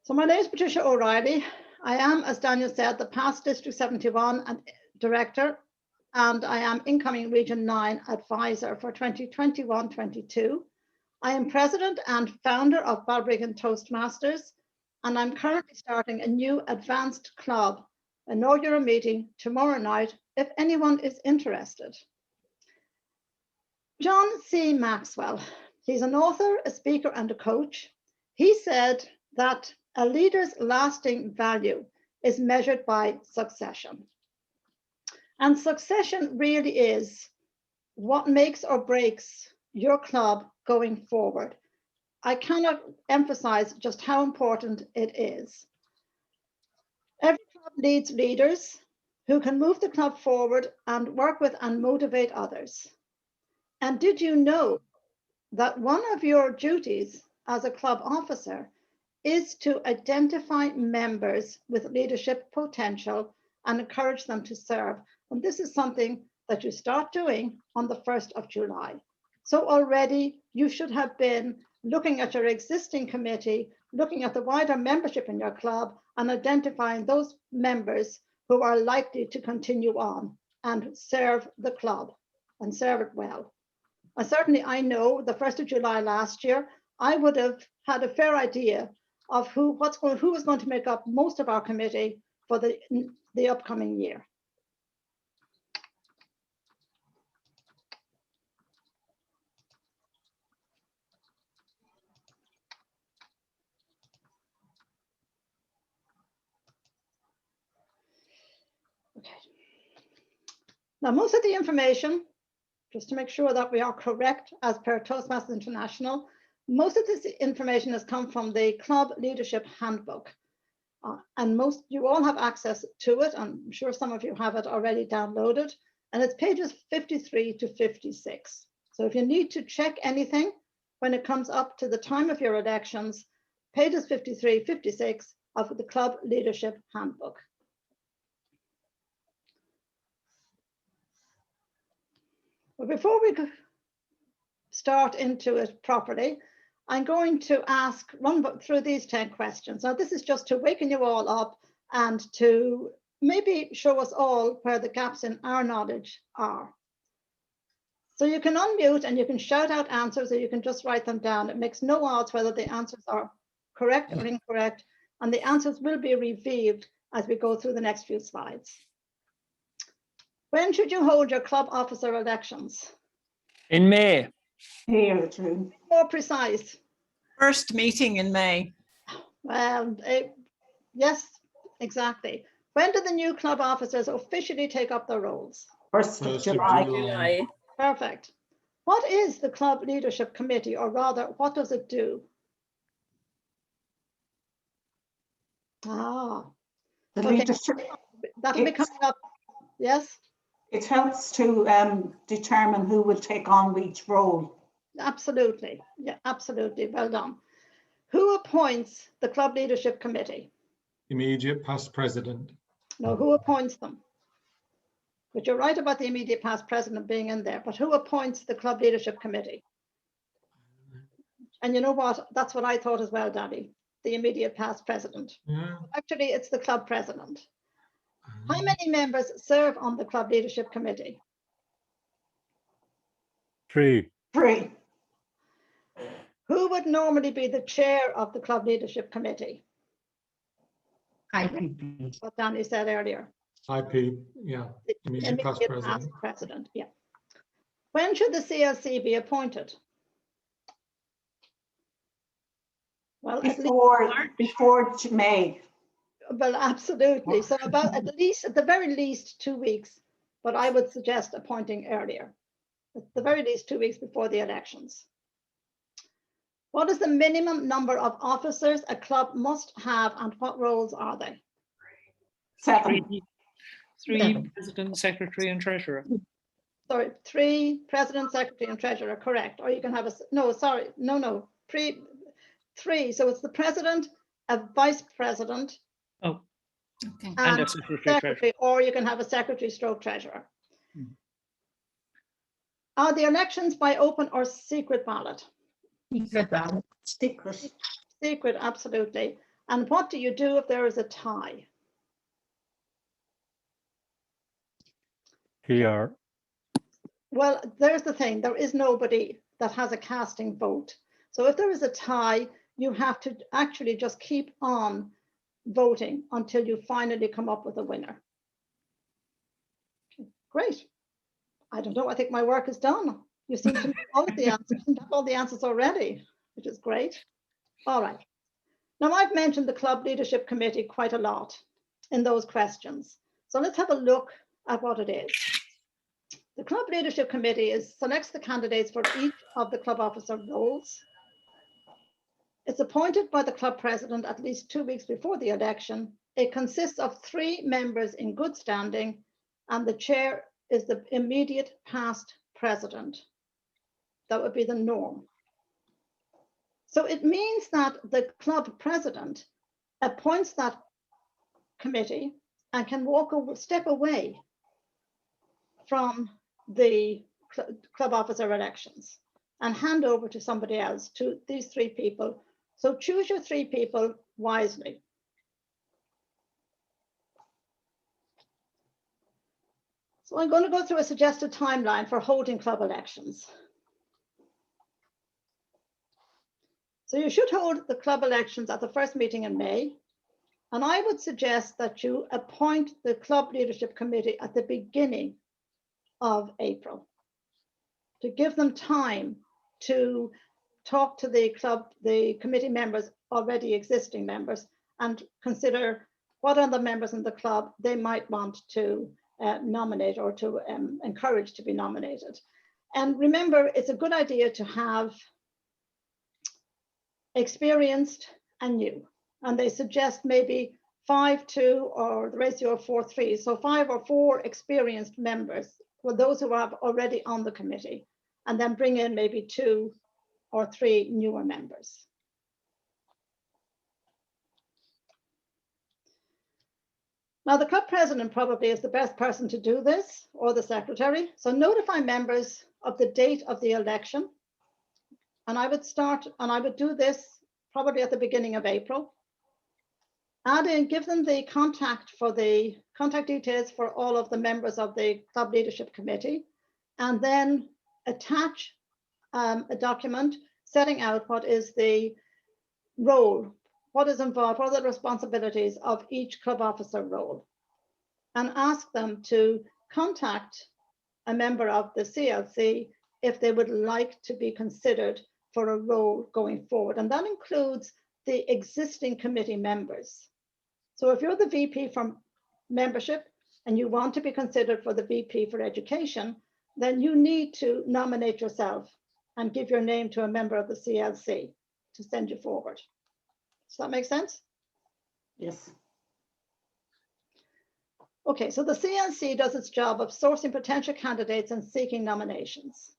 So my name is Patricia O'Reilly. I am, as Daniel said, the past District 71 Director, and I am incoming Region 9 Advisor for 2021-22. I am President and founder of Ballot and Toastmasters, and I'm currently starting a new advanced club, inaugural meeting tomorrow night, if anyone is interested. John C. Maxwell, he's an author, a speaker, and a coach. He said that a leader's lasting value is measured by succession. And succession really is what makes or breaks your club going forward. I cannot emphasize just how important it is. Every club needs leaders who can move the club forward and work with and motivate others. And did you know that one of your duties as a club officer is to identify members with leadership potential and encourage them to serve? And this is something that you start doing on the 1st of July. So already you should have been looking at your existing committee, looking at the wider membership in your club, and identifying those members who are likely to continue on and serve the club and serve it well. I know the 1st of July last year, I would have had a fair idea of who was going to make up most of our committee for the upcoming year. Okay. Now, most of the information, just to make sure that we are correct as per Toastmasters International, most of this information has come from the Club Leadership Handbook. And you all have access to it. I'm sure some of you have it already downloaded. And it's pages 53 to 56. So if you need to check anything when it comes up to the time of your elections, pages 53, 56 of the Club Leadership Handbook. But before we start into it properly, I'm going to run through these 10 questions. Now, this is just to waken you all up and to maybe show us all where the gaps in our knowledge are. So you can unmute and you can shout out answers, or you can just write them down. It makes no odds whether the answers are correct or incorrect, and the answers will be revealed as we go through the next few slides. When should you hold your club officer elections? In May. Here, true. More precise. First meeting in May. Well, yes, exactly. When do the new club officers officially take up their roles? 1st of July. Perfect. What is the Club Leadership Committee, or rather, what does it do? The okay. leadership. That'll be coming up. Yes? It helps to determine who will take on each role. Absolutely. Yeah, absolutely. Well done. Who appoints the Club Leadership Committee? Immediate past president. No, who appoints them? But you're right about the immediate past president being in there, but who appoints the Club Leadership Committee? And you know what? That's what I thought as well, Danny, the immediate past president. Yeah. Actually, it's the club president. How many members serve on the Club Leadership Committee? 3. 3. Who would normally be the chair of the Club Leadership Committee? IPP. What Danny said earlier. IP, yeah. Immediate past president, yeah. When should the CLC be appointed? Well, before May. Well, absolutely. So about at the very least 2 weeks, but I would suggest appointing earlier. At the very least 2 weeks before the elections. What is the minimum number of officers a club must have, and what roles are they? 7. 3 president, secretary, and treasurer. Sorry, 3 president, secretary, and treasurer, correct. Or you can have no, 3. So it's the president, a vice president, Oh, Okay. and a secretary, or you can have a secretary stroke treasurer. Are the elections by open or secret ballot? Secret ballot. Secret. Secret, absolutely. And what do you do if there is a tie? PR. Well, there's the thing, there is nobody that has a casting vote. So if there is a tie, you have to actually just keep on voting until you finally come up with a winner. Okay, great. I don't know, I think my work is done. You seem to know all of the answers, and have all the answers already, which is great. All right. Now I've mentioned the Club Leadership Committee quite a lot in those questions. So let's have a look at what it is. The Club Leadership Committee selects the candidates for each of the club officer roles. It's appointed by the club president at least 2 weeks before the election. It consists of 3 members in good standing, and the chair is the immediate past president. That would be the norm. So it means that the club president appoints that committee and can step away from the club officer elections and hand over to somebody else, to these 3 people. So choose your 3 people wisely. So I'm going to go through a suggested timeline for holding club elections. So you should hold the club elections at the first meeting in May. And I would suggest that you appoint the Club Leadership Committee at the beginning of April to give them time to talk to the committee members, already existing members, and consider what other members in the club they might want to nominate or to encourage to be nominated. And remember, it's a good idea to have experienced and new. And they suggest maybe 5-2 or the ratio of 4-3. So 5 or 4 experienced members for those who are already on the committee, and then bring in maybe 2 or 3 newer members. Now, the club president probably is the best person to do this, or the secretary. So notify members of the date of the election. And I would do this probably at the beginning of April. Add in, give them the contact details for all of the members of the Club Leadership Committee, and then attach a document setting out what is the role, what is involved, what are the responsibilities of each club officer role, and ask them to contact a member of the CLC if they would like to be considered for a role going forward. And that includes the existing committee members. So if you're the VP for membership and you want to be considered for the VP for education, then you need to nominate yourself and give your name to a member of the CLC to send you forward. Does that make sense? Yes. Okay, so the CLC does its job of sourcing potential candidates and seeking nominations.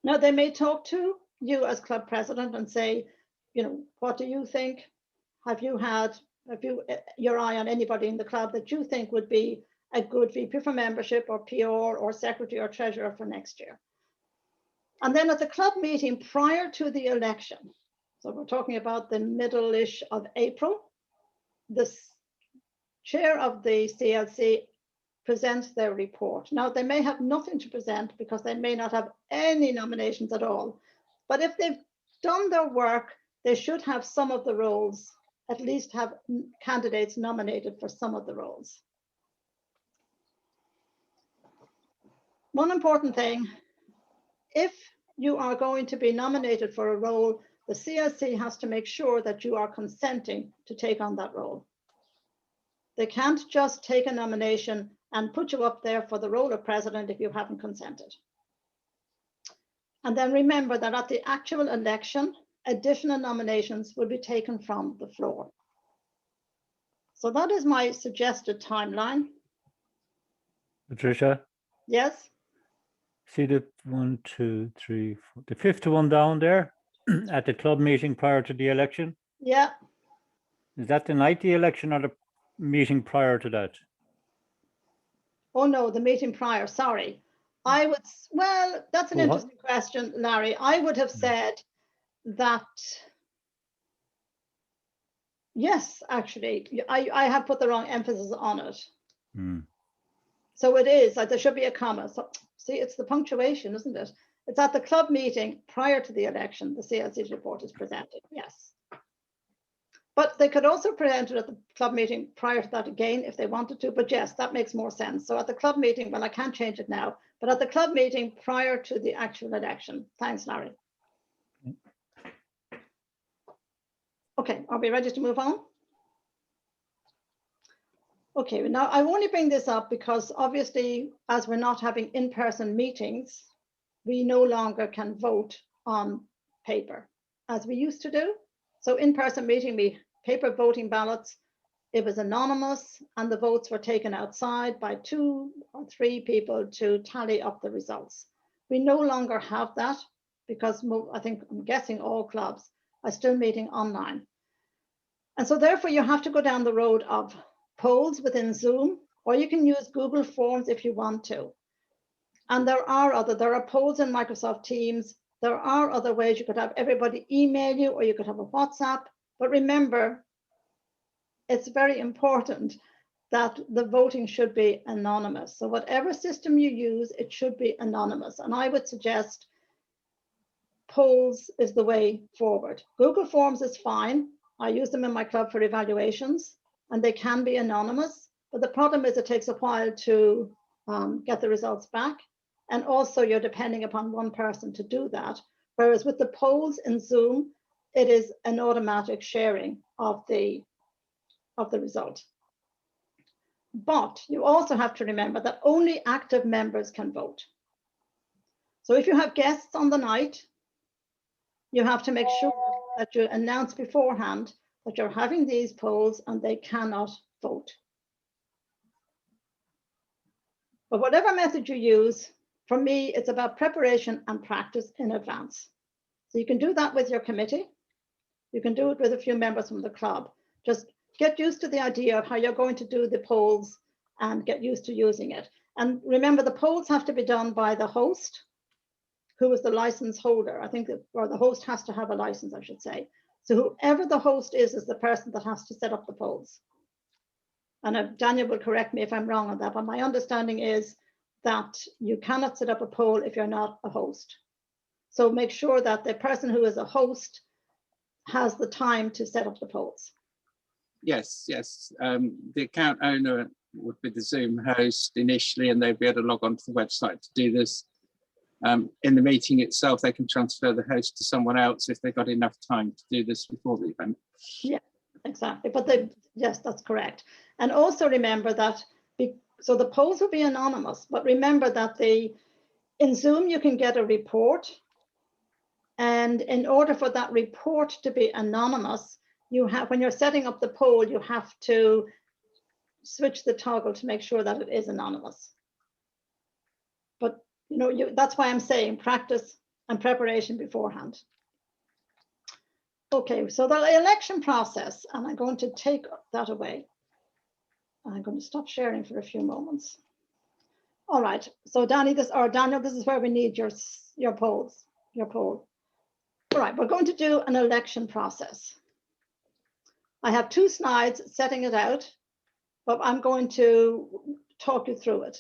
Now, they may talk to you as club president and say, you know, what do you think? Have you your eye on anybody in the club that you think would be a good VP for membership or PR or secretary or treasurer for next year? And then at the club meeting prior to the election, so we're talking about the middle-ish of April, the chair of the CLC presents their report. Now, they may have nothing to present because they may not have any nominations at all. But if they've done their work, they should have some of the roles, at least have candidates nominated for some of the roles. One important thing, if you are going to be nominated for a role, the CLC has to make sure that you are consenting to take on that role. They can't just take a nomination and put you up there for the role of president if you haven't consented. And then remember that at the actual election, additional nominations will be taken from the floor. So that is my suggested timeline. Patricia, Yes? see the 1, 2, 3, 4, the 5th one down there at the club meeting prior to the election? Yeah. Is that the night of the election or the meeting prior to that? Oh no, the meeting prior, sorry. Well, that's an interesting question, Larry. I would have said that Yes, actually, I have put the wrong emphasis on it. Hmm. So it is, like, there should be a comma. So see, it's the punctuation, isn't it? It's at the club meeting prior to the election, the CLC's report is presented, yes. But they could also present it at the club meeting prior to that again if they wanted to, but yes, that makes more sense. So at the club meeting, well, I can't change it now, but at the club meeting prior to the actual election. Thanks, Larry. Okay, are we ready to move on? Okay, now I only bring this up because obviously, as we're not having in-person meetings, we no longer can vote on paper as we used to do. So in-person meeting, we paper voting ballots, it was anonymous and the votes were taken outside by 2 or 3 people to tally up the results. We no longer have that because I'm guessing all clubs are still meeting online. And so therefore you have to go down the road of polls within Zoom, or you can use Google Forms if you want to. And there are polls in Microsoft Teams. There are other ways. You could have everybody email you, or you could have a WhatsApp. But remember, it's very important that the voting should be anonymous. So whatever system you use, it should be anonymous. And I would suggest polls is the way forward. Google Forms is fine. I use them in my club for evaluations, and they can be anonymous. But the problem is it takes a while to get the results back. And also you're depending upon one person to do that. Whereas with the polls in Zoom, it is an automatic sharing of the result. But you also have to remember that only active members can vote. So if you have guests on the night, you have to make sure that you announce beforehand that you're having these polls and they cannot vote. But whatever method you use, for me, it's about preparation and practice in advance. So you can do that with your committee. You can do it with a few members from the club. Just get used to the idea of how you're going to do the polls and get used to using it. And remember, the polls have to be done by the host, who is the license holder. I think or the host has to have a license, I should say. So whoever the host is the person that has to set up the polls. And Daniel will correct me if I'm wrong on that, but my understanding is that you cannot set up a poll if you're not a host. So make sure that the person who is a host has the time to set up the polls. Yes. The account owner would be the Zoom host initially, and they'd be able to log onto the website to do this. In the meeting itself, they can transfer the host to someone else if they've got enough time to do this before the event. Yeah, exactly. But yes, that's correct. And also remember that, so the polls will be anonymous, but remember that in Zoom, you can get a report. And in order for that report to be anonymous, when you're setting up the poll, you have to switch the toggle to make sure that it is anonymous. But that's why I'm saying practice and preparation beforehand. Okay, so the election process, and I'm going to take that away. I'm going to stop sharing for a few moments. All right, so Daniel, this is where we need your poll. All right, we're going to do an election process. I have 2 slides setting it out, but I'm going to talk you through it.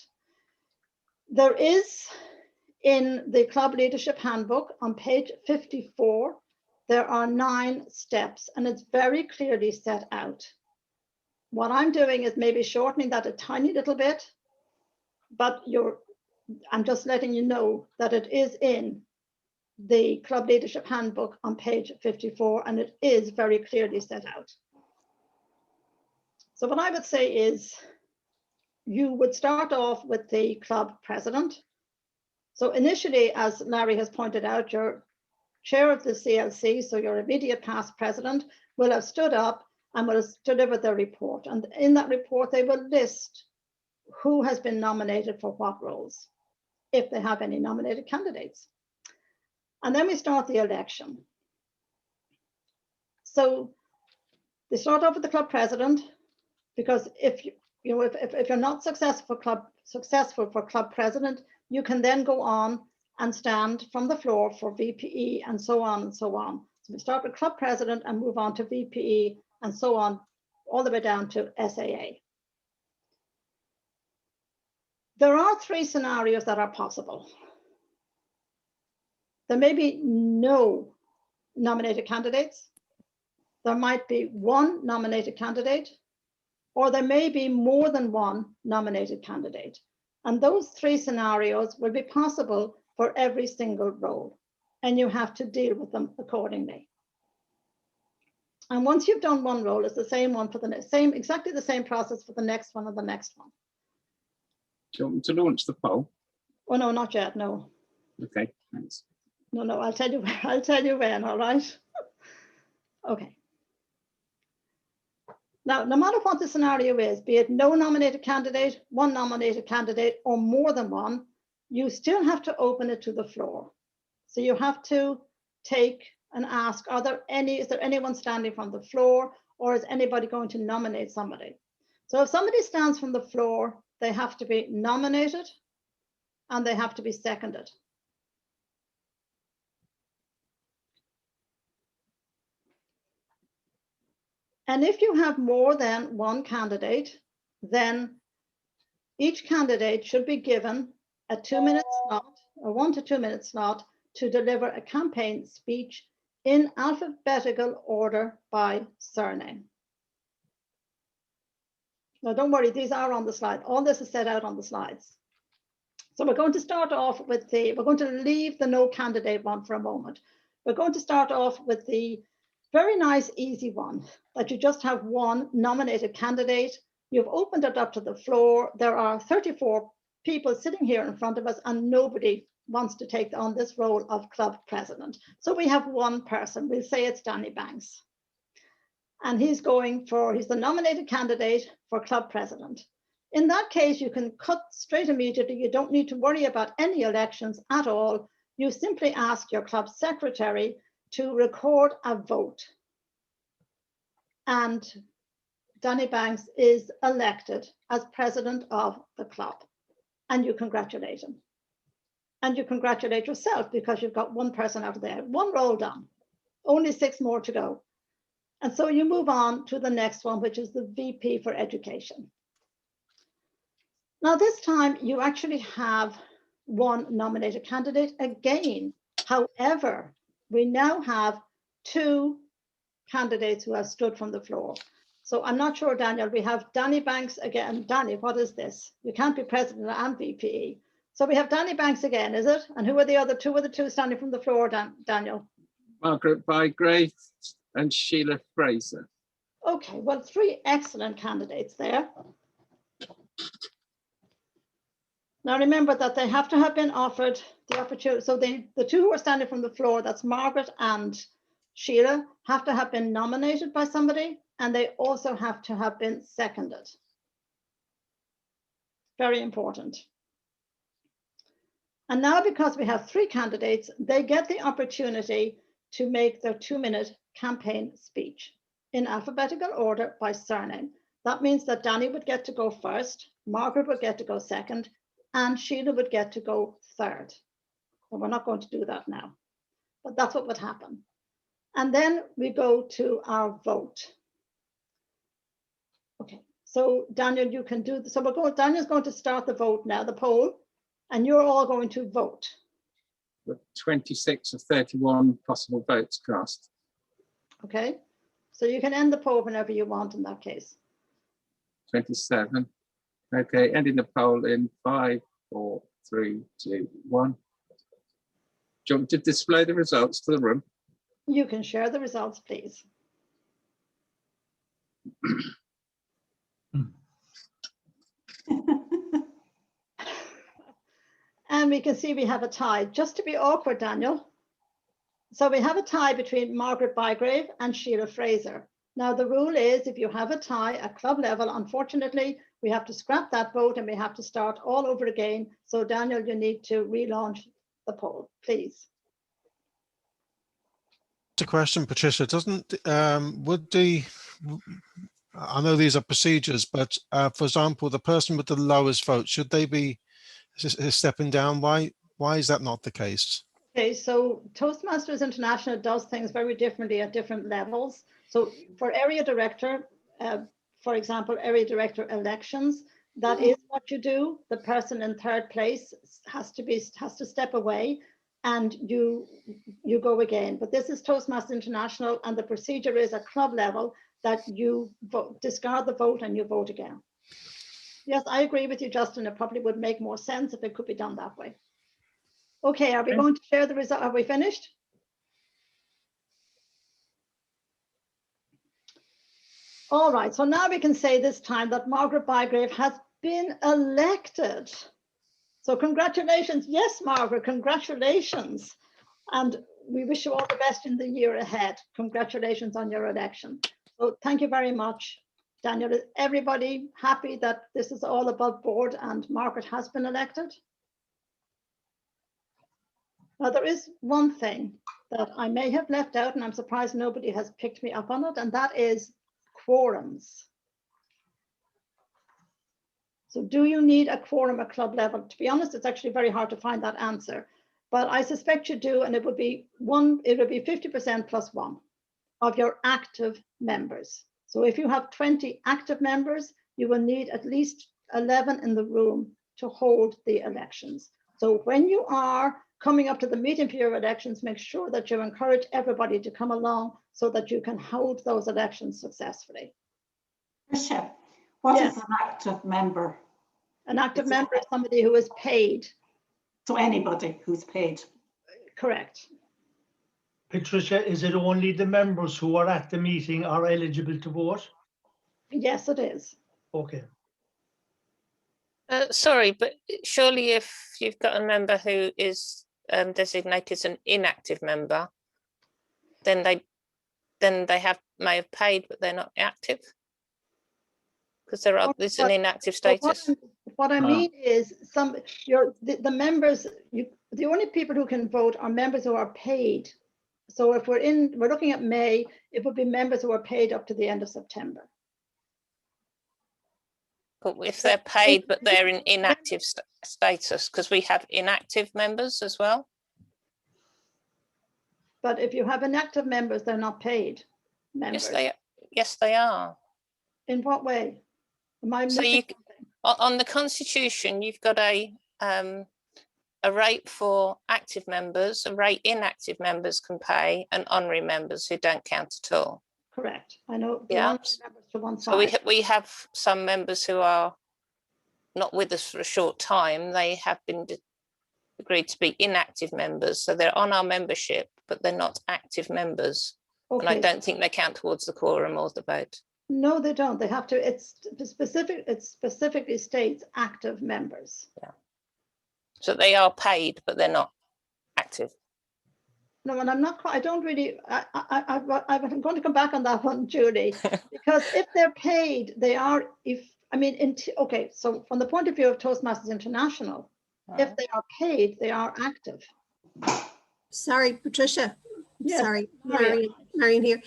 There is, in the Club Leadership Handbook on page 54, there are 9 steps, and it's very clearly set out. What I'm doing is maybe shortening that a tiny little bit, but I'm just letting you know that it is in the Club Leadership Handbook on page 54, and it is very clearly set out. So what I would say is you would start off with the club president. So initially, as Larry has pointed out, your chair of the CLC, so your immediate past president, will have stood up and will have delivered their report. And in that report, they will list who has been nominated for what roles, if they have any nominated candidates. And then we start the election. So they start off with the club president, because if you're not successful for club president, you can then go on and stand from the floor for VPE and so on and so on. So we start with club president and move on to VPE and so on, all the way down to SAA. There are 3 scenarios that are possible. There may be no nominated candidates. There might be 1 nominated candidate, or there may be more than 1 nominated candidate. And those 3 scenarios will be possible for every single role, and you have to deal with them accordingly. And once you've done one role, it's the same one for the same, exactly the same process for the next one and the next one. Do you want me to launch the poll? Oh no, not yet. No, Okay, thanks. no. I'll tell you. I'll tell you when. All right. Okay. Now, no matter what the scenario is, be it no nominated candidate, 1 nominated candidate, or more than 1, you still have to open it to the floor. So you have to take and ask, is there anyone standing from the floor, or is anybody going to nominate somebody? So if somebody stands from the floor, they have to be nominated and they have to be seconded. And if you have more than 1 candidate, then each candidate should be given a 2-minute slot, a 1 to 2 minute slot, to deliver a campaign speech in alphabetical order by surname. Now, don't worry, these are on the slide. All this is set out on the slides. So we're going to start off with we're going to leave the no candidate one for a moment. We're going to start off with the very nice, easy one, that you just have 1 nominated candidate. You've opened it up to the floor. There are 34 people sitting here in front of us, and nobody wants to take on this role of club president. So we have 1 person. We'll say it's Danny Banks. And he's the nominated candidate for club president. In that case, you can cut straight immediately. You don't need to worry about any elections at all. You simply ask your club secretary to record a vote. And Danny Banks is elected as president of the club. And you congratulate him. And you congratulate yourself because you've got 1 person out of there, 1 role done, only 6 more to go. And so you move on to the next one, which is the VP for education. Now this time you actually have 1 nominated candidate again. However, we now have 2 candidates who have stood from the floor. So I'm not sure, Daniel, we have Danny Banks again. Danny, what is this? You can't be president and VPE. So we have Danny Banks again, is it? And who are the other 2? Were the 2 standing from the floor, Daniel? Margaret Bygrave and Sheila Fraser. Okay, well, 3 excellent candidates there. Now remember that they have to have been offered the opportunity. So the 2 who are standing from the floor, that's Margaret and Sheila, have to have been nominated by somebody, and they also have to have been seconded. Very important. And now, because we have 3 candidates, they get the opportunity to make their 2-minute campaign speech in alphabetical order by surname. That means that Danny would get to go first, Margaret would get to go second, and Sheila would get to go third. But we're not going to do that now, but that's what would happen. And then we go to our vote. Okay, so Daniel, you can do this. So Daniel's going to start the vote now, the poll, and you're all going to vote. With 26 of 31 possible votes cast. Okay, so you can end the poll whenever you want in that case. 27. Okay, ending the poll in 5, 4, 3, 2, 1. Do you want me to display the results to the room? You can share the results, please. And we can see we have a tie, just to be awkward, Daniel. So we have a tie between Margaret Bygrave and Sheila Fraser. Now the rule is if you have a tie at club level, unfortunately, we have to scrap that vote and we have to start all over again. So Daniel, you need to relaunch the poll, please. A question, Patricia, doesn't I know these are procedures, but for example, the person with the lowest vote, should they be stepping down? Why is that not the case? Okay, so Toastmasters International does things very differently at different levels. So for area director, for example, area director elections, that is what you do. The person in third place has to step away, and you go again. But this is Toastmasters International, and the procedure is at club level that you discard the vote and you vote again. Yes, I agree with you, Justin. It probably would make more sense if it could be done that way. Okay, are we going to share the result? Are we finished? All right, so now we can say this time that Margaret Bygrave has been elected. So congratulations. Yes, Margaret, congratulations. And we wish you all the best in the year ahead. Congratulations on your election. So thank you very much, Daniel. Is everybody happy that this is all above board and Margaret has been elected? Now, there is one thing that I may have left out, and I'm surprised nobody has picked me up on it, and that is quorums. So do you need a quorum at club level? To be honest, it's actually very hard to find that answer, but I suspect you do, and it would be 50% plus 1 of your active members. So if you have 20 active members, you will need at least 11 in the room to hold the elections. So when you are coming up to the meeting for your elections, make sure that you encourage everybody to come along so that you can hold those elections successfully. Patricia, what Yes. is an active member? An active member is somebody who is paid. So anybody who's paid. Correct. Patricia, is it only the members who are at the meeting are eligible to vote? Yes, it is. Okay. Sorry, but surely if you've got a member who is designated as an inactive member, then they may have paid, but they're not active, because there's an inactive status. What I mean is the members. The only people who can vote are members who are paid. So if we're looking at May, it would be members who are paid up to the end of September. But if they're paid, but they're in inactive status, because we have inactive members as well. But if you have inactive members, they're not paid members. Yes, they are. In what way? Am I missing something? On the Constitution, you've got a rate for active members, a rate inactive members can pay, and honorary members who don't count at all. Correct. I know. Yeah. To one side. So we have some members who are not with us for a short time. They have been agreed to be inactive members, so they're on our membership, but they're not active members. Okay. And I don't think they count towards the quorum or the vote. No, they don't. They have to. It specifically states active members. Yeah. So they are paid, but they're not active. No, and I'm not quite, I don't really, I'm going to come back on that one, Julie, because if they're paid, they are, okay, so from the point of view of Toastmasters International, if they are paid, they are active. Sorry, Patricia. Yes. Sorry, Marion here.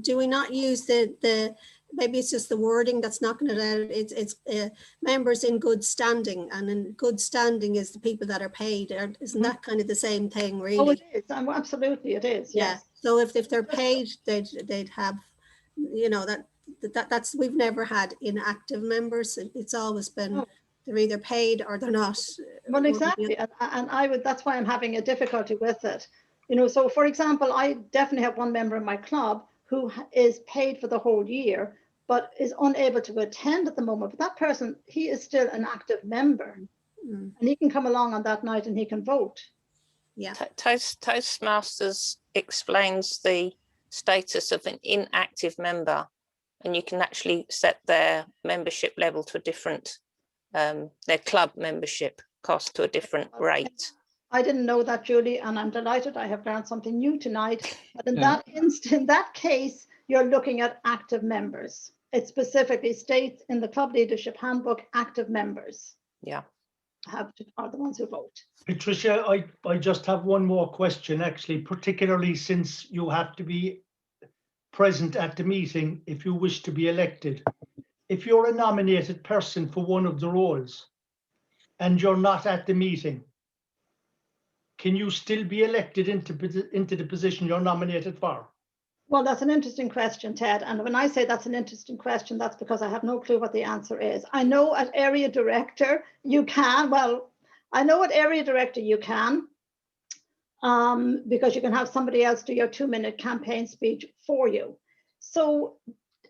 Do we not use the maybe it's just the wording that's knocking it out. It's members in good standing, and in good standing is the people that are paid. Isn't that kind of the same thing, really? Oh, it is. Absolutely, it is. Yeah. Yes. So if they're paid, they'd have, that's we've never had inactive members. It's always been they're either paid or they're not. Well, exactly, and that's why I'm having a difficulty with it. So for example, I definitely have one member in my club who is paid for the whole year, but is unable to attend at the moment. But that person, he is still an active member, and he can come along on that night and he can vote. Yeah. Toastmasters explains the status of an inactive member, and you can actually set their membership level to a different, their club membership cost to a different rate. I didn't know that, Julie, and I'm delighted I have learned something new tonight. But in that case, you're looking at active members. It specifically states in the club leadership handbook, active members. Yeah. Are the ones who vote. Patricia, I just have one more question, actually, particularly since you have to be present at the meeting if you wish to be elected. If you're a nominated person for one of the roles and you're not at the meeting, can you still be elected into the position you're nominated for? Well, that's an interesting question, Ted. And when I say that's an interesting question, that's because I have no clue what the answer is. I know at area director, you can, well, I know at area director you can, because you can have somebody else do your 2-minute campaign speech for you. So,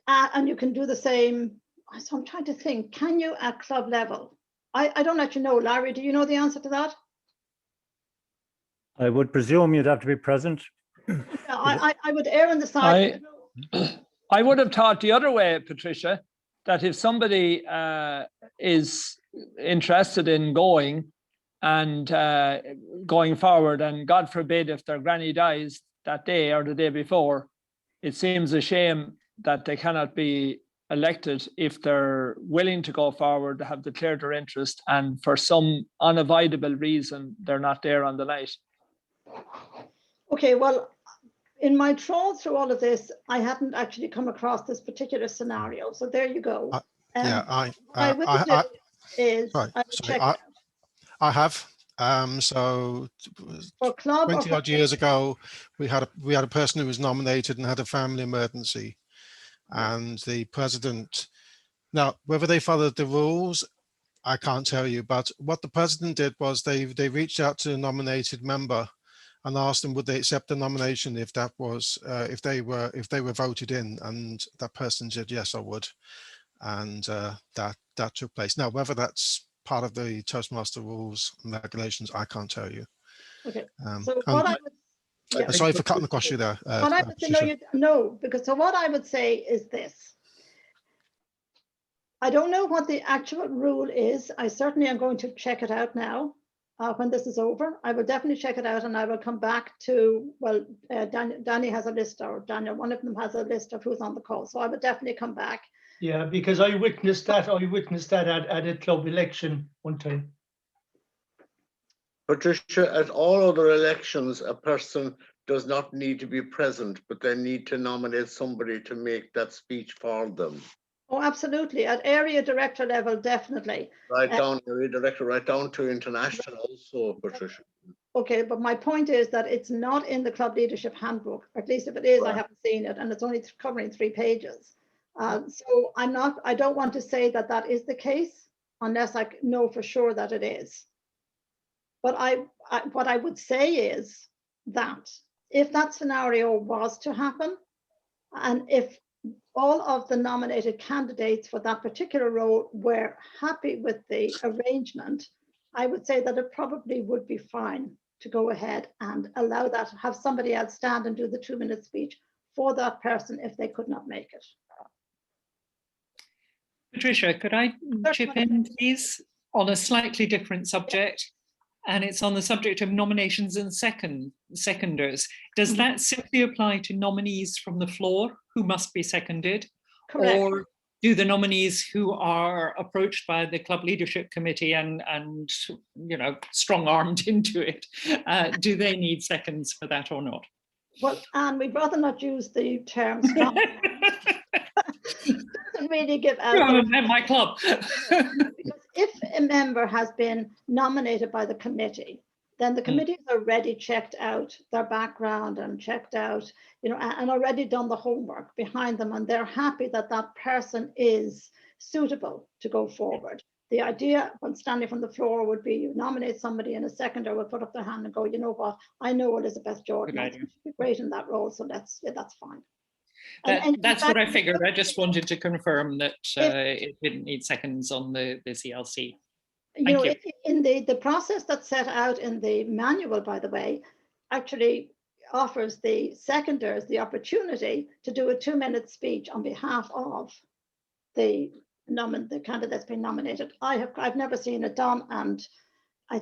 and you can do the same. So I'm trying to think, can you at club level? I don't actually know. Larry, do you know the answer to that? I would presume you'd have to be present. I would err on the side. I would have thought the other way, Patricia, that if somebody is interested in going and going forward, and God forbid if their granny dies that day or the day before, it seems a shame that they cannot be elected if they're willing to go forward, have declared their interest, and for some unavoidable reason, they're not there on the night. Okay, well, in my trawl through all of this, I hadn't actually come across this particular scenario. So there you go. Yeah, I have. So for club 20 odd years ago, we had a person who was nominated and had a family emergency, and the president. Now, whether they followed the rules, I can't tell you. But what the president did was they reached out to the nominated member and asked them would they accept the nomination if that was if they were voted in, and that person said yes, I would, and that took place. Now, whether that's part of the Toastmaster rules and regulations, I can't tell you. Okay. So what I would, sorry for cutting across you there. What I would say, no, because so what I would say is this. I don't know what the actual rule is. I certainly am going to check it out now. When this is over, I will definitely check it out, and I will come back to, well, Danny has a list, or Daniel, one of them has a list of who's on the call. So I would definitely come back. Yeah, because I witnessed that at a club election one time. Patricia, at all other elections, a person does not need to be present, but they need to nominate somebody to make that speech for them. Oh, absolutely. At area director level, definitely. Right down, area director, right down to international also, Patricia. Okay, but my point is that it's not in the club leadership handbook. At least if it is, I haven't seen it, and it's only covering 3 pages. So I don't want to say that that is the case unless I know for sure that it is. But what I would say is that if that scenario was to happen, and if all of the nominated candidates for that particular role were happy with the arrangement, I would say that it probably would be fine to go ahead and allow that, have somebody else stand and do the 2-minute speech for that person if they could not make it. Patricia, could I chip in, please, on a slightly different subject? And it's on the subject of nominations and seconders. Does that simply apply to nominees from the floor who must be seconded? Correct. Or do the nominees who are approached by the club leadership committee and you know, strong-armed into it, do they need seconds for that or not? Well, Anne, we'd rather not use the term strong. Doesn't really give out. My club. Because if a member has been nominated by the committee, then the committee has already checked out their background and checked out, you know, and already done the homework behind them, and they're happy that that person is suitable to go forward. The idea when standing from the floor would be you nominate somebody and a seconder will put up their hand and go, you know what, I know Elizabeth Jordan, she'd be great in that role, so that's fine. That's what I figured. I just wanted to confirm that it didn't need seconds on the CLC. You know, in the process that's set out in the manual, by the way, actually offers the seconders the opportunity to do a 2-minute speech on behalf of the candidates being nominated. I've never seen it done, and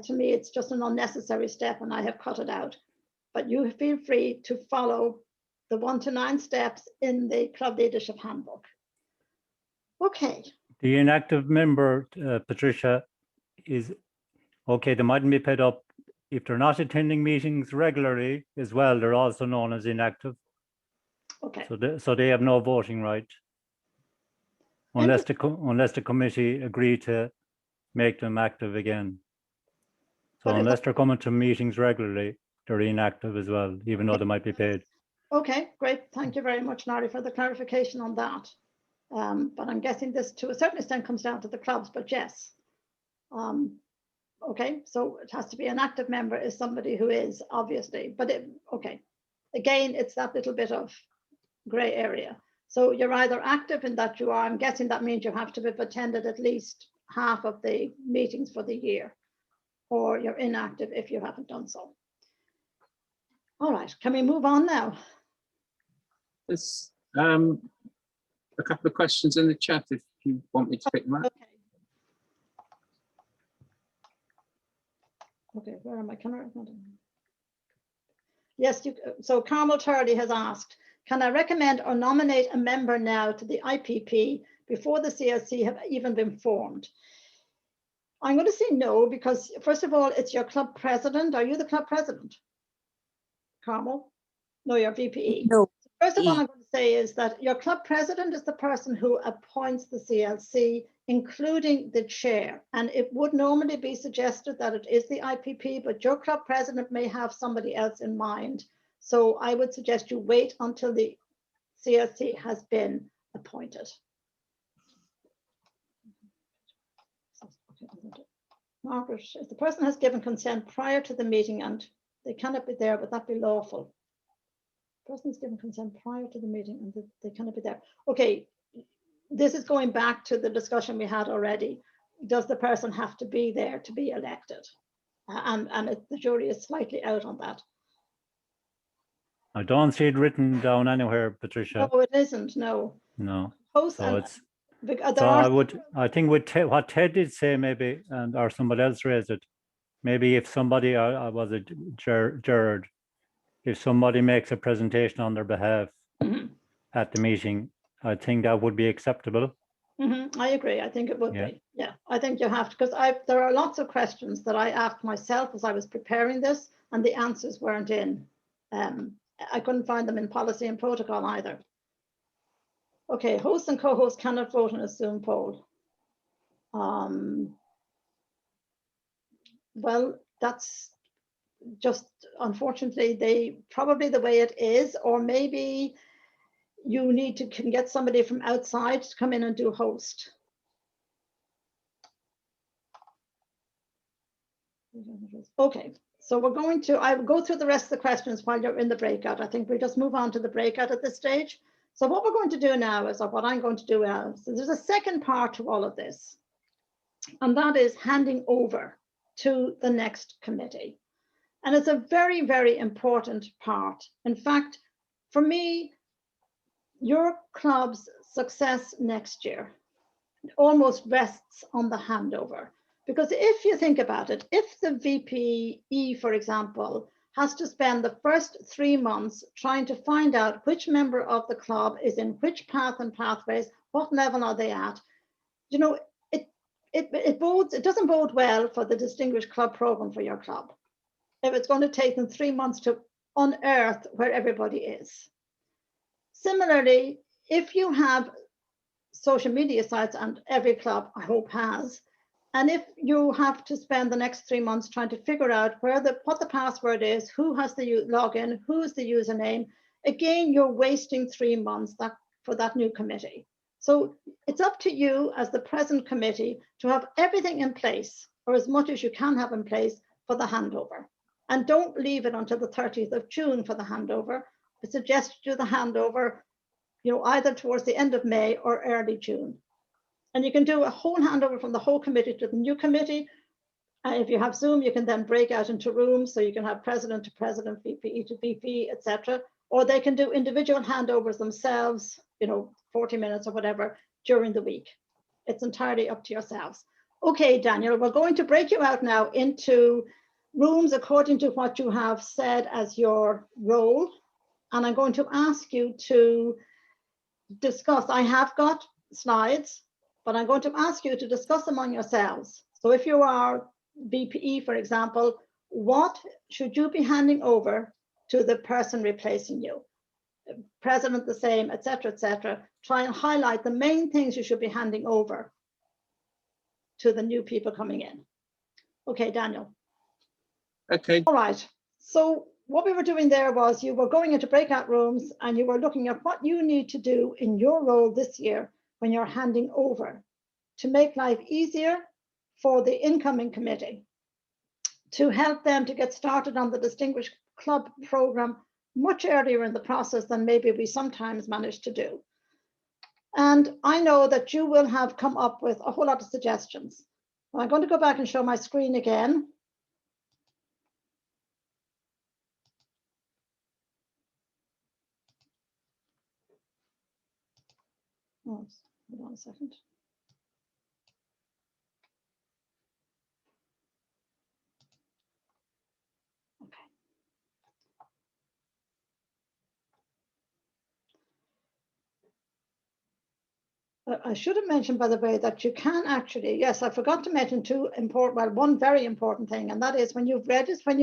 to me it's just an unnecessary step, and I have cut it out. But you feel free to follow the 1 to 9 steps in the club leadership handbook. Okay. The inactive member, Patricia, is okay. They mightn't be paid up if they're not attending meetings regularly as well. They're also known as inactive. Okay. So they have no voting right unless the committee agree to make them active again. So unless they're coming to meetings regularly, they're inactive as well, even though they might be paid. Okay, great. Thank you very much, Nari, for the clarification on that. But I'm guessing this to a certain extent comes down to the clubs, but yes. Okay, so it has to be an active member is somebody who is, obviously, but okay. Again, it's that little bit of gray area. So you're either active in that you are, I'm guessing that means you have to have attended at least half of the meetings for the year, or you're inactive if you haven't done so. All right, can we move on now? There's a couple of questions in the chat if you want me to pick them up. Okay. Okay, where am I? Yes, so Carmel Turley has asked, can I recommend or nominate a member now to the IPP before the CLC have even been formed? I'm going to say no, because first of all, it's your club president. Are you the club president, Carmel? No, you're VPE. No. First of all, I'm going to say is that your club president is the person who appoints the CLC, including the chair. And it would normally be suggested that it is the IPP, but your club president may have somebody else in mind. So I would suggest you wait until the CLC has been appointed. Margaret, if the person has given consent prior to the meeting and they cannot be there, would that be lawful? Person's given consent prior to the meeting and they cannot be there. Okay, this is going back to the discussion we had already. Does the person have to be there to be elected? The jury is slightly out on that. I don't see it written down anywhere, Patricia. No, it isn't, no. No. Hosts So and, it's, there I think with what Ted did say maybe, and or somebody else raised it, maybe if somebody, was it Gerard, if somebody makes a presentation on their behalf at the meeting, I think that would be acceptable. I agree. I think it would be. Yeah, I think you have to, because there are lots of questions that I asked myself as I was preparing this, and the answers weren't in. I couldn't find them in policy and protocol either. Okay, hosts and co-hosts cannot vote in a Zoom poll. Well, that's just unfortunately probably the way it is, or maybe you can get somebody from outside to come in and do host. Okay, so we're going to, I will go through the rest of the questions while you're in the breakout. I think we just move on to the breakout at this stage. So what we're going to do now is, or what I'm going to do now, so there's a second part to all of this, and that is handing over to the next committee. And it's a very, very important part. In fact, for me, your club's success next year almost rests on the handover. Because if you think about it, if the VPE, for example, has to spend the first 3 months trying to find out which member of the club is in which path and pathways, what level are they at, you know, it doesn't bode well for the Distinguished Club Program for your club, if it's going to take them 3 months to unearth where everybody is. Similarly, if you have social media sites, and every club I hope has, and if you have to spend the next 3 months trying to figure out what the password is, who has the login, who's the username, again, you're wasting 3 months for that new committee. So it's up to you as the present committee to have everything in place, or as much as you can have in place, for the handover. And don't leave it until the 30th of June for the handover. I suggest you do the handover, you know, either towards the end of May or early June. And you can do a whole handover from the whole committee to the new committee. And if you have Zoom, you can then break out into rooms. So you can have president to president, VPE to VP, etc. Or they can do individual handovers themselves, you know, 40 minutes or whatever during the week. It's entirely up to yourselves. Okay, Daniel, we're going to break you out now into rooms according to what you have said as your role. And I'm going to ask you to discuss. I have got slides, but I'm going to ask you to discuss among yourselves. So if you are VPE, for example, what should you be handing over to the person replacing you? President the same, etc., etc. Try and highlight the main things you should be handing over to the new people coming in. Okay, Daniel. Okay. All right. So what we were doing there was you were going into breakout rooms and you were looking at what you need to do in your role this year when you're handing over to make life easier for the incoming committee, to help them to get started on the Distinguished Club program much earlier in the process than maybe we sometimes manage to do. And I know that you will have come up with a whole lot of suggestions. I'm going to go back and show my screen again. Oh, hold on a second. I should have mentioned, by the way, that you can actually, yes, I forgot to mention one very important thing, and that is when you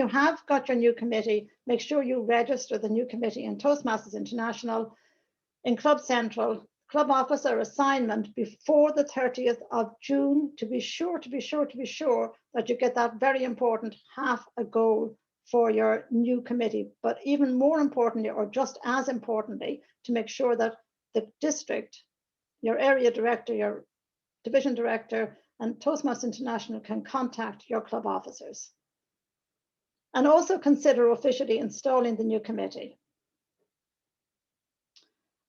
have got your new committee, make sure you register the new committee in Toastmasters International, in Club Central, club officer assignment before the 30th of June to be sure that you get that very important half a goal for your new committee. But even more importantly, or just as importantly, to make sure that the district, your area director, your division director, and Toastmasters International can contact your club officers. And also consider officially installing the new committee.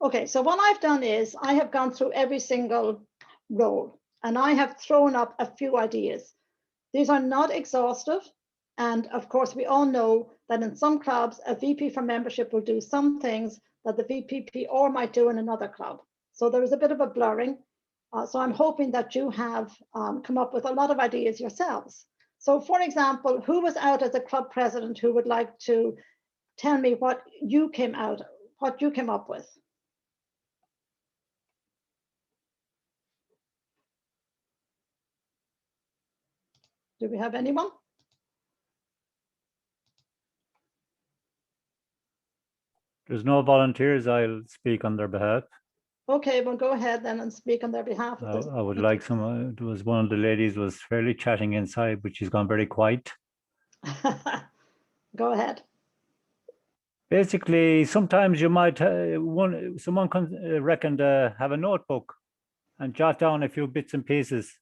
Okay, so what I've done is I have gone through every single role and I have thrown up a few ideas. These are not exhaustive. And of course, we all know that in some clubs, a VP for membership will do some things that the VPPR might do in another club. So there is a bit of a blurring. So I'm hoping that you have come up with a lot of ideas yourselves. So for example, who was out as a club president who would like to tell me what you came up with? Do we have anyone? There's no volunteers. I'll speak on their behalf. Okay, well, go ahead then and speak on their behalf. I would like there was one of the ladies was fairly chatting inside, but she's gone very quiet. Go ahead. Basically, sometimes you might, someone can reckon to have a notebook and jot down a few bits and pieces.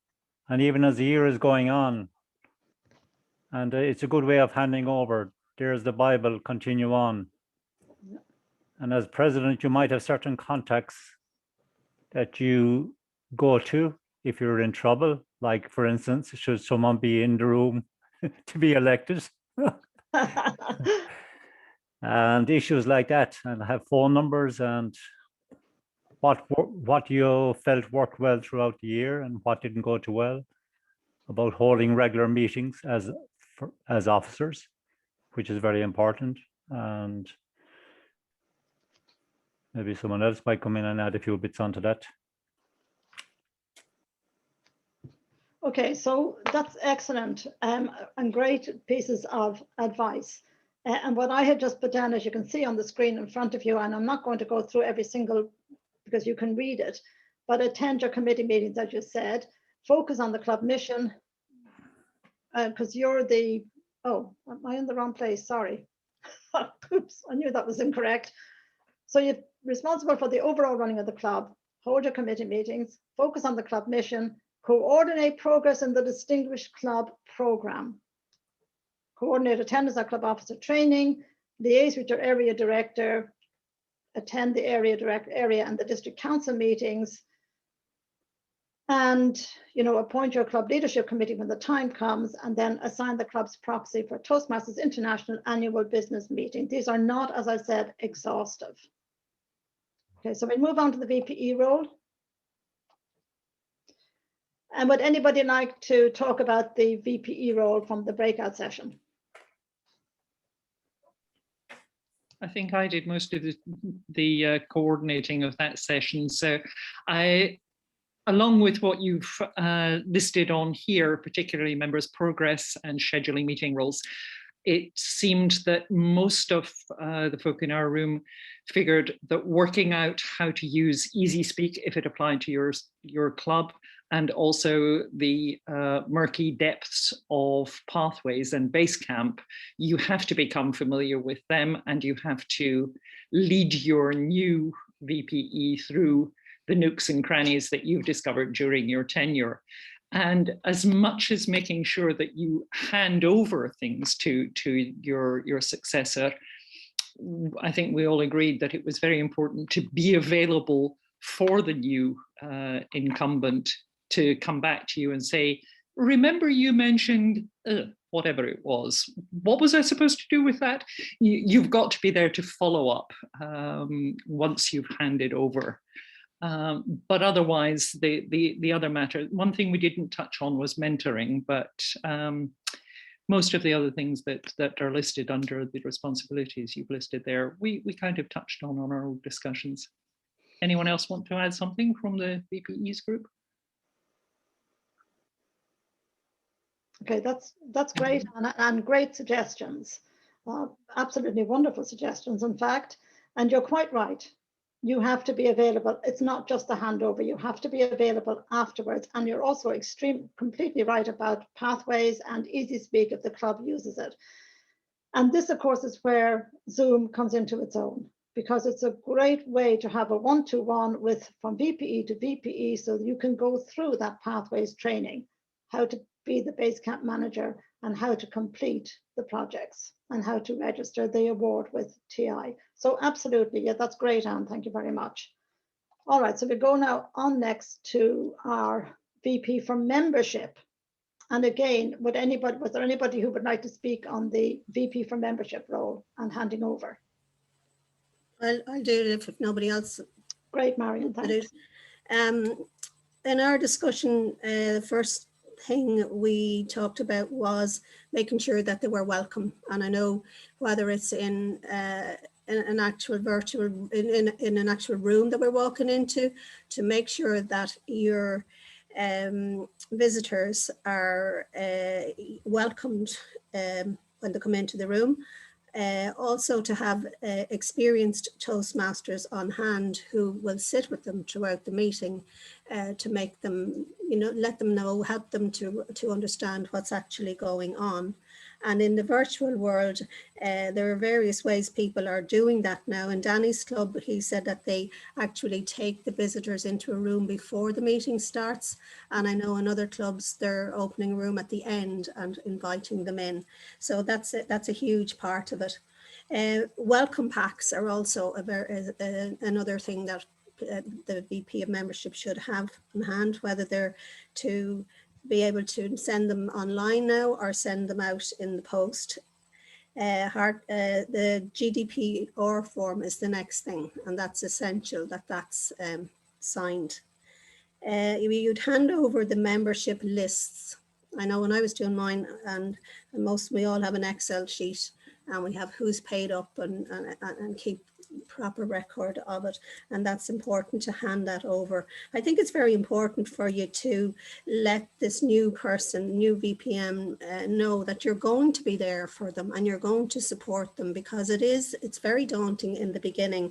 And even as the year is going on, and it's a good way of handing over. There's the Bible, continue on. And as president, you might have certain contacts that you go to if you're in trouble. Like, for instance, should someone be in the room to be elected? And issues like that, and have phone numbers and what you felt worked well throughout the year and what didn't go too well, about holding regular meetings as officers, which is very important. And maybe someone else might come in and add a few bits onto that. Okay, so that's excellent and great pieces of advice. And what I had just put down, as you can see on the screen in front of you, and I'm not going to go through every single because you can read it, but attend your committee meetings, as you said, focus on the club mission, because you're the, oh, am I in the wrong place? Sorry. Oops, I knew that was incorrect. So you're responsible for the overall running of the club, hold your committee meetings, focus on the club mission, coordinate progress in the Distinguished Club program, coordinate attendance at club officer training, liaise with your area director, attend the area and the district council meetings, and appoint your club leadership committee when the time comes, and then assign the club's proxy for Toastmasters International annual business meeting. These are not, as I said, exhaustive. Okay, so we move on to the VPE role. And would anybody like to talk about the VPE role from the breakout session? I think I did most of the coordinating of that session. So along with what you've listed on here, particularly members' progress and scheduling meeting roles, it seemed that most of the folk in our room figured that working out how to use Easy Speak if it applied to your club, and also the murky depths of Pathways and Basecamp, you have to become familiar with them, and you have to lead your new VPE through the nooks and crannies that you've discovered during your tenure. And as much as making sure that you hand over things to your successor, I think we all agreed that it was very important to be available for the new incumbent to come back to you and say, remember you mentioned whatever it was. What was I supposed to do with that? You've got to be there to follow up once you've handed over. But otherwise, the other matter, one thing we didn't touch on was mentoring, but most of the other things that are listed under the responsibilities you've listed there, we kind of touched on our own discussions. Anyone else want to add something from the VPEs group? Okay, that's great, and great suggestions. Absolutely wonderful suggestions, in fact. And you're quite right. You have to be available. It's not just the handover. You have to be available afterwards. And you're also completely right about Pathways and Easy Speak if the club uses it. And this, of course, is where Zoom comes into its own, because it's a great way to have a one-to-one from VPE to VPE, so you can go through that Pathways training, how to be the Basecamp manager and how to complete the projects and how to register the award with TI. So absolutely, yeah, that's great, Anne. Thank you very much. All right, so we go now on next to our VP for membership. And again, was there anybody who would like to speak on the VP for membership role and handing over? I'll do it if nobody else. Great, Marion, thanks. In our discussion, the first thing we talked about was making sure that they were welcome. And I know whether it's in an actual virtual, in an actual room that we're walking into, to make sure that your visitors are welcomed when they come into the room. Also to have experienced Toastmasters on hand who will sit with them throughout the meeting to make them, let them know, help them to understand what's actually going on. And in the virtual world, there are various ways people are doing that now. In Danny's club, he said that they actually take the visitors into a room before the meeting starts. And I know in other clubs, they're opening a room at the end and inviting them in. So that's a huge part of it. Welcome packs are also another thing that the VP of membership should have in hand, whether they're to be able to send them online now or send them out in the post. The GDPR form is the next thing, and that's essential that that's signed. You'd hand over the membership lists. I know when I was doing mine, and we all have an Excel sheet, and we have who's paid up and keep proper record of it, and that's important to hand that over. I think it's very important for you to let this new person, new VPM, know that you're going to be there for them and you're going to support them, because it's very daunting in the beginning.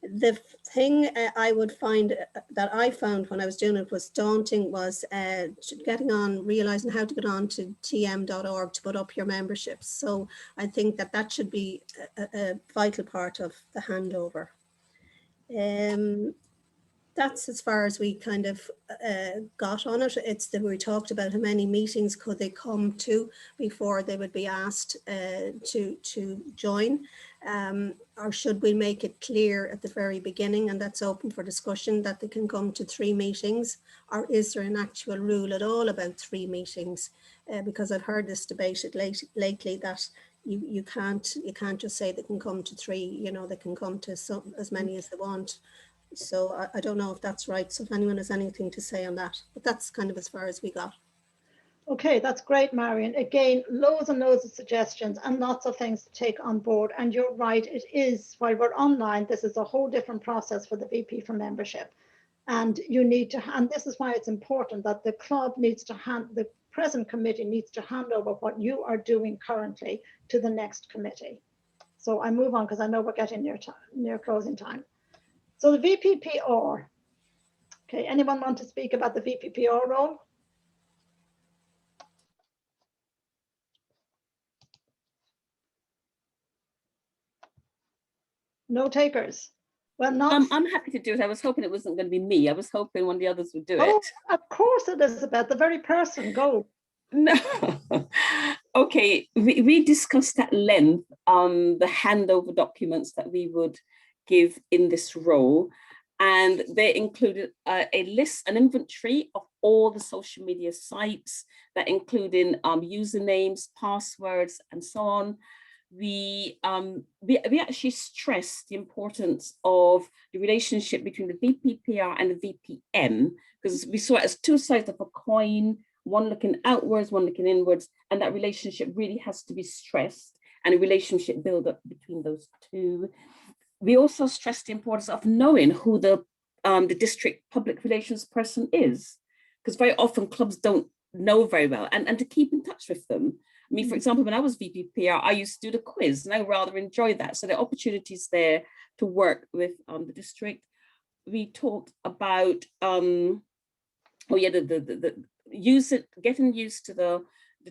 The thing I would find that I found when I was doing it was daunting was realizing how to get on to tm.org to put up your memberships. So I think that should be a vital part of the handover. That's as far as we kind of got on it. It's that we talked about how many meetings could they come to before they would be asked to join. Or should we make it clear at the very beginning, and that's open for discussion, that they can come to 3 meetings, or is there an actual rule at all about 3 meetings? Because I've heard this debated lately that you can't just say they can come to 3, they can come to as many as they want. So I don't know if that's right. So if anyone has anything to say on that, but that's kind of as far as we got. Okay, that's great, Marion. Again, loads and loads of suggestions and lots of things to take on board. And you're right, it is, while we're online, this is a whole different process for the VP for membership. And you need to, and this is why it's important that the club needs to present committee needs to hand over what you are doing currently to the next committee. So I move on because I know we're getting near closing time. So the VPPR. Okay, anyone want to speak about the VPPR role? No takers. Well, not. I'm happy to do it. I was hoping it wasn't going to be me. I was hoping one of the others would do Oh, it. of course, Elizabeth, the very person. Go. No. Okay, we discussed at length the handover documents that we would give in this role. And they included a list, an inventory of all the social media sites that including usernames, passwords, and so on. We actually stressed the importance of the relationship between the VPPR and the VPM, because we saw it as two sides of a coin, one looking outwards, one looking inwards, and that relationship really has to be stressed and a relationship build up between those two. We also stressed the importance of knowing who the district public relations person is, because very often clubs don't know very well, and to keep in touch with them. I mean, for example, when I was VPPR, I used to do the quiz, and I rather enjoyed that. So there are opportunities there to work with the district. We talked about, getting used to the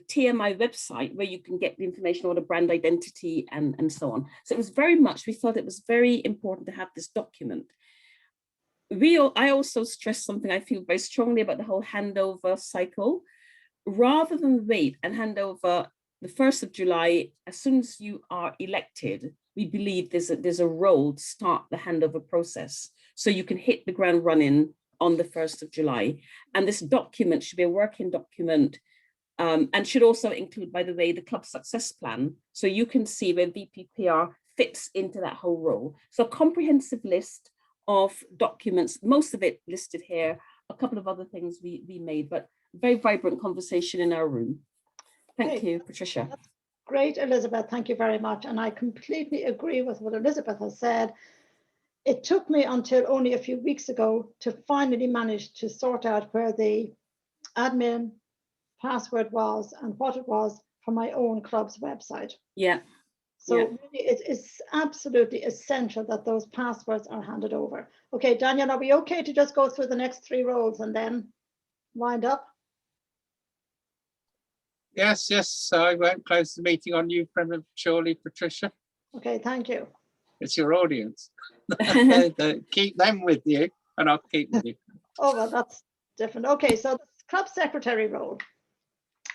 TMI website where you can get the information on the brand identity and so on. So it was very much, we felt it was very important to have this document. I also stressed something I feel very strongly about the whole handover cycle. Rather than wait and hand over the 1st of July, as soon as you are elected, we believe there's a role to start the handover process. So you can hit the ground running on the 1st of July. And this document should be a working document and should also include, by the way, the club success plan. So you can see where VPPR fits into that whole role. So a comprehensive list of documents, most of it listed here, a couple of other things we made, but very vibrant conversation in our room. Thank you, Patricia. That's great, Elizabeth. Thank you very much. And I completely agree with what Elizabeth has said. It took me until only a few weeks ago to finally manage to sort out where the admin password was and what it was for my own club's website. Yeah. So really it is absolutely essential that those passwords are handed over. Okay, Daniel, are we okay to just go through the next 3 roles and then wind up? Yes, so I won't close the meeting on you prematurely, Patricia. Okay, thank you. It's your audience. Keep them with you and I'll keep with you. Oh, well, that's different. Okay, so the club secretary role.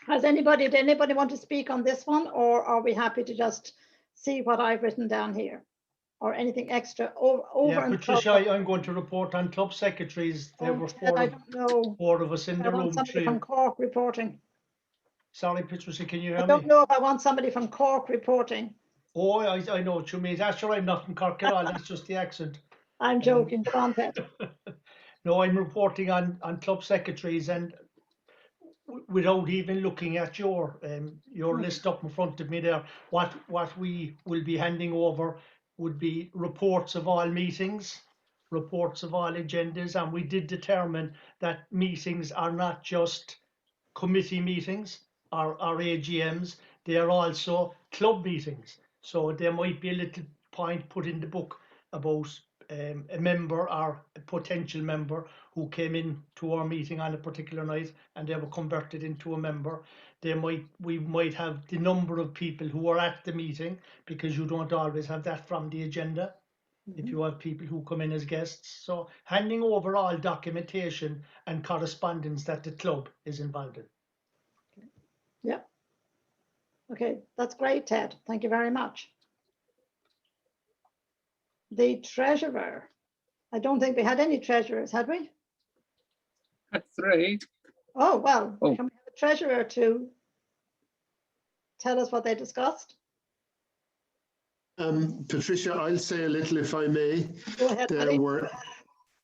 Did anybody want to speak on this one, or are we happy to just see what I've written down here? Or anything extra over yeah, and Patricia, I'm going to report on club secretaries. There were four of us in the room. Somebody from Cork reporting. Sorry, Patricia, can you hear me? I don't know if I want somebody from Cork reporting. Oh, I know what you mean. Actually, I'm not from Cork at all. That's just the accent. I'm joking. Go on, Ted. No, I'm reporting on club secretaries, and without even looking at your list up in front of me there, what we will be handing over would be reports of all meetings, reports of all agendas, and we did determine that meetings are not just committee meetings or AGMs, they are also club meetings. So there might be a little point put in the book about a member or a potential member who came in to our meeting on a particular night and they were converted into a member. We might have the number of people who are at the meeting, because you don't always have that from the agenda if you have people who come in as guests. So handing over all documentation and correspondence that the club is involved in. Yeah. Okay, that's great, Ted. Thank you very much. The treasurer. I don't think we had any treasurers, had we? Had 3. Oh, well, can we have a treasurer to tell us what they discussed? Patricia, I'll say a little if I may. Go ahead,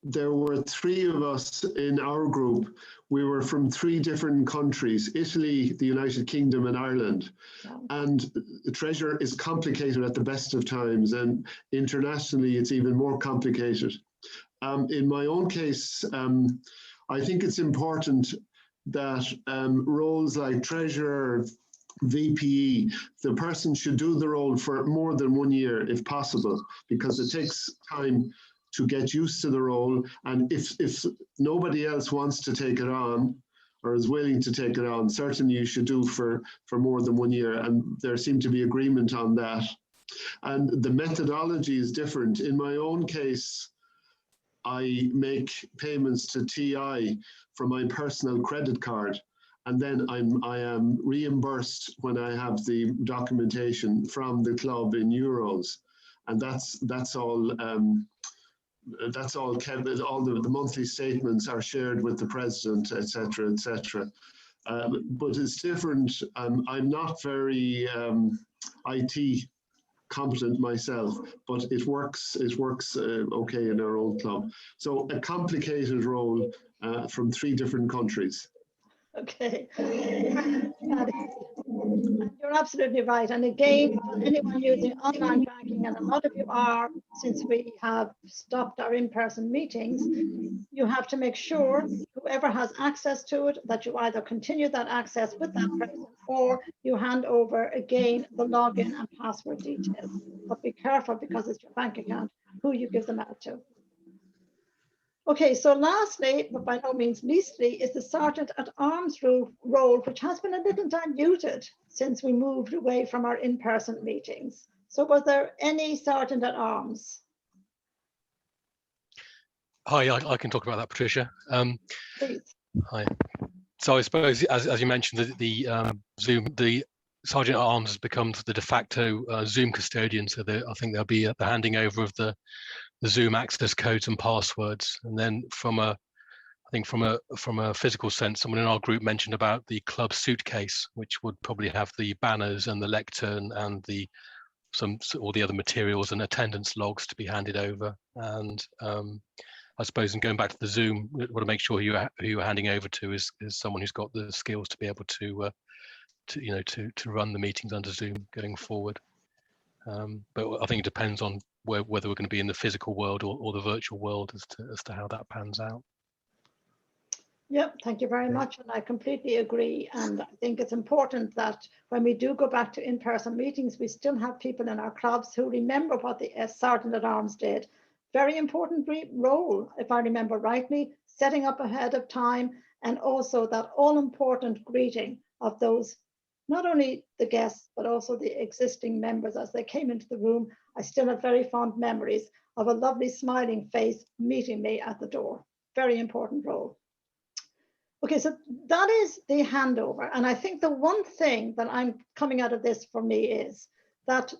There were 3 of us in our group. We were from 3 different countries: Italy, the United Kingdom, and Ireland. Wow. And the treasure is complicated at the best of times, and internationally it's even more complicated. In my own case, I think it's important that roles like treasurer, VPE, the person should do the role for more than 1 year if possible, because it takes time to get used to the role. And if nobody else wants to take it on or is willing to take it on, certainly you should do for more than 1 year. And there seemed to be agreement on that. And the methodology is different. In my own case, I make payments to TI from my personal credit card, and then I am reimbursed when I have the documentation from the club in euros, and that's all. That's all kept. All the monthly statements are shared with the president, etc., etc. But it's different. I'm not very IT competent myself, but it works okay in our old club. So a complicated role from 3 different countries. Okay. You're absolutely right. And again, for anyone using online banking, and a lot of you are, since we have stopped our in-person meetings, you have to make sure whoever has access to it, that you either continue that access with that person or you hand over again the login and password details. But be careful, because it's your bank account, who you give them out to. Okay, so lastly, but by no means leastly, is the Sergeant at Arms role, which has been a little diluted since we moved away from our in-person meetings. So was there any Sergeant at Arms? Hi, I can talk about that, Patricia. Please. Hi. So I suppose, as you mentioned, the Sergeant at Arms has become the de facto Zoom custodian. So I think there'll be the handing over of the Zoom access codes and passwords. And then from a physical sense, someone in our group mentioned about the club suitcase, which would probably have the banners and the lectern and all the other materials and attendance logs to be handed over. And I suppose, in going back to the Zoom, we want to make sure who you're handing over to is someone who's got the skills to be able to run the meetings under Zoom going forward. But I think it depends on whether we're going to be in the physical world or the virtual world as to how that pans out. Yep, thank you very much. And I completely agree. And I think it's important that when we do go back to in-person meetings, we still have people in our clubs who remember what the Sergeant at Arms did. Very important role, if I remember rightly, setting up ahead of time, and also that all-important greeting of those, not only the guests, but also the existing members as they came into the room. I still have very fond memories of a lovely smiling face meeting me at the door. Very important role. Okay, so that is the handover. And I think the one thing that I'm coming out of this for me is that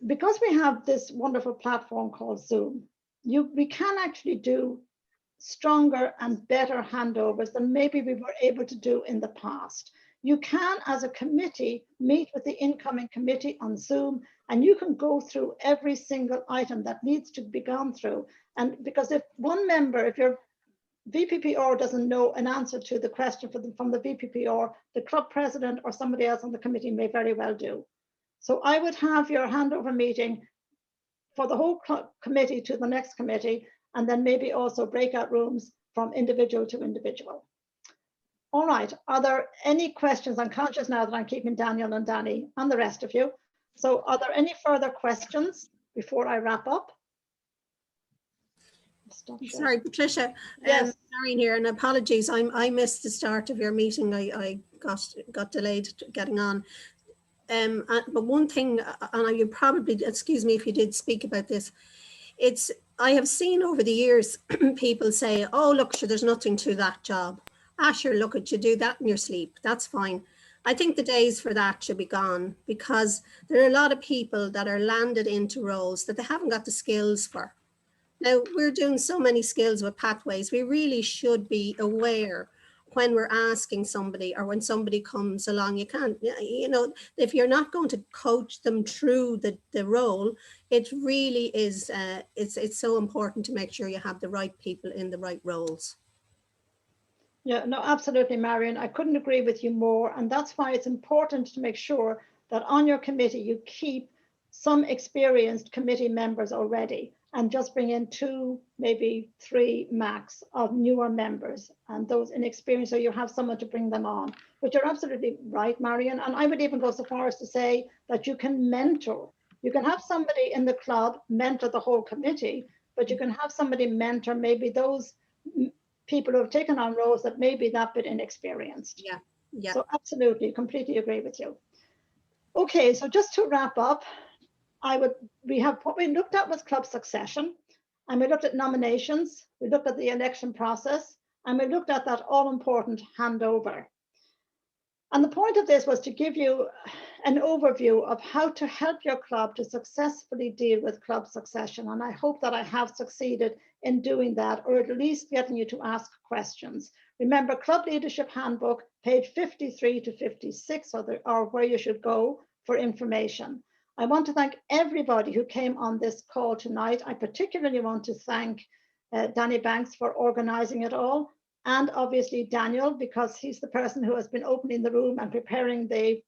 because we have this wonderful platform called Zoom, we can actually do stronger and better handovers than maybe we were able to do in the past. You can, as a committee, meet with the incoming committee on Zoom, and you can go through every single item that needs to be gone through. And because if one member, if your VPPR doesn't know an answer to the question from the VPPR, the club president or somebody else on the committee may very well do. So I would have your handover meeting for the whole committee to the next committee, and then maybe also breakout rooms from individual to individual. All right, are there any questions? I'm conscious now that I'm keeping Daniel and Danny and the rest of you. So are there any further questions before I wrap up? Sorry, Patricia. Yes. Marion here, and apologies. I missed the start of your meeting. I got delayed getting on. But one thing, and you probably, excuse me if you did speak about this, I have seen over the years people say, oh, look, sure, there's nothing to that job. Ah, sure, look, you do that in your sleep. That's fine. I think the days for that should be gone, because there are a lot of people that are landed into roles that they haven't got the skills for. Now, we're doing so many skills with pathways. We really should be aware when we're asking somebody, or when somebody comes along. You can't, if you're not going to coach them through the role, it really is, it's so important to make sure you have the right people in the right roles. Yeah, no, absolutely, Marion. I couldn't agree with you more. And that's why it's important to make sure that on your committee, you keep some experienced committee members already. and just bring in 2, maybe 3 max of newer members and those inexperienced, so you have someone to bring them on. But you're absolutely right, Marion. And I would even go so far as to say that you can mentor. You can have somebody in the club mentor the whole committee, but you can have somebody mentor maybe those people who have taken on roles that may be that bit inexperienced. Yeah, yeah. So absolutely, completely agree with you. Okay, so just to wrap up, we have what we looked at was club succession, and we looked at nominations, we looked at the election process, and we looked at that all-important handover. And the point of this was to give you an overview of how to help your club to successfully deal with club succession. And I hope that I have succeeded in doing that, or at least getting you to ask questions. Remember, Club Leadership Handbook, page 53 to 56 are where you should go for information. I want to thank everybody who came on this call tonight. I particularly want to thank Danny Banks for organizing it all, and obviously Daniel, because he's the person who has been opening the room and preparing the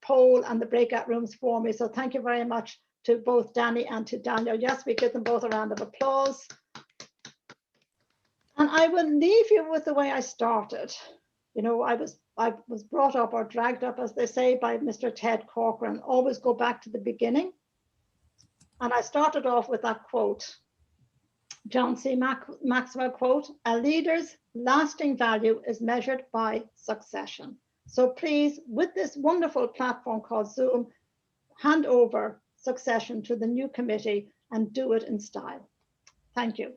poll and the breakout rooms for me. So thank you very much to both Danny and to Daniel. Yes, we give them both a round of applause. And I will leave you with the way I started. You know, I was brought up, or dragged up, as they say, by Mr. Ted Corcoran. Always go back to the beginning. And I started off with that quote, John C. Maxwell quote, "A leader's lasting value is measured by succession." So please, with this wonderful platform called Zoom, hand over succession to the new committee and do it in style. Thank you.